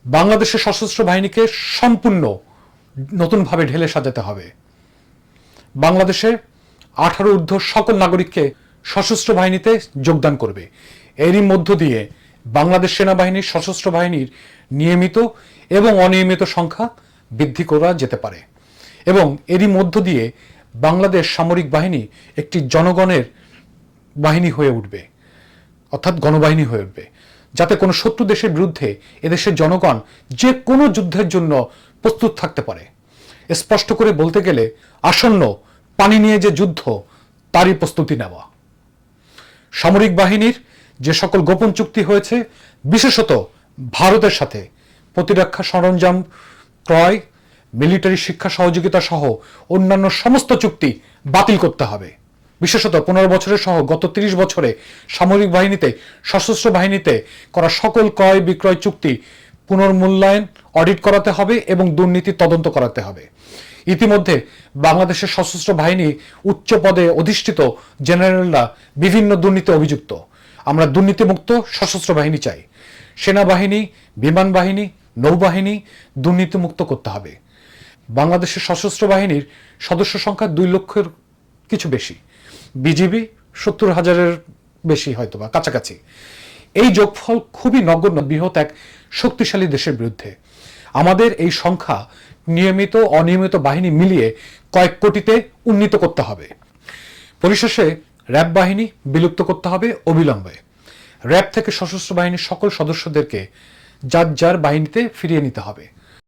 বাংলাদেশের সশস্ত্র বাহিনীকে সম্পূর্ণ নতুনভাবে ঢেলে সাজাতে হবে। বাংলাদেশে 18 ঊর্ধ্ব সকল নাগরিককে সশস্ত্র বাহিনীতে যোগদান করবে। এরই মধ্য দিয়ে বাংলাদেশ সেনাবাহিনীর সশস্ত্র বাহিনীর নিয়মিত এবং অনিয়মিত সংখ্যা বৃদ্ধি করা যেতে পারে এবং এরই মধ্য দিয়ে বাংলাদেশ সামরিক বাহিনী একটি জনগণের বাহিনী হয়ে উঠবে, অর্থাৎ গণবাহিনী হয়ে উঠবে, যাতে কোনো শত্রু দেশের বিরুদ্ধে এদেশের জনগণ যে কোনো যুদ্ধের জন্য প্রস্তুত থাকতে পারে। স্পষ্ট করে বলতে গেলে আসন্ন পানি নিয়ে যে যুদ্ধ, তারই প্রস্তুতি নেওয়া। সামরিক বাহিনীর যে সকল গোপন চুক্তি হয়েছে, বিশেষত ভারতের সাথে প্রতিরক্ষা সরঞ্জাম ক্রয়, মিলিটারি শিক্ষা সহযোগিতা সহ অন্যান্য সমস্ত চুক্তি বাতিল করতে হবে। বিশেষত 15 বছরের সহ গত 30 বছরে সামরিক বাহিনীতে, সশস্ত্র বাহিনীতে করা সকল ক্রয় বিক্রয় চুক্তি পুনর্মূল্যায়ন, অডিট করাতে হবে এবং দুর্নীতি তদন্ত করাতে হবে। ইতিমধ্যে বাংলাদেশের সশস্ত্র বাহিনী উচ্চ পদে অধিষ্ঠিত জেনারেলরা বিভিন্ন দুর্নীতি অভিযুক্ত। আমরা দুর্নীতিমুক্ত সশস্ত্র বাহিনী চাই। সেনাবাহিনী, বিমান বাহিনী, নৌবাহিনী দুর্নীতিমুক্ত করতে হবে। বাংলাদেশের সশস্ত্র বাহিনীর সদস্য সংখ্যা 2 লক্ষের কিছু বেশি, বিজিবি 70,000-এর বেশি, হয়তো বা কাছাকাছি। এই যোগফল খুবই নগণ্য বৃহৎ এক শক্তিশালী দেশের বিরুদ্ধে। আমাদের এই সংখ্যা নিয়মিত অনিয়মিত বাহিনী মিলিয়ে কয়েক কোটিতে উন্নীত করতে হবে। পরিশেষে র্যাব বাহিনী বিলুপ্ত করতে হবে অবিলম্বে। র্যাব থেকে সশস্ত্র বাহিনীর সকল সদস্যদেরকে যার যার বাহিনীতে ফিরিয়ে নিতে হবে।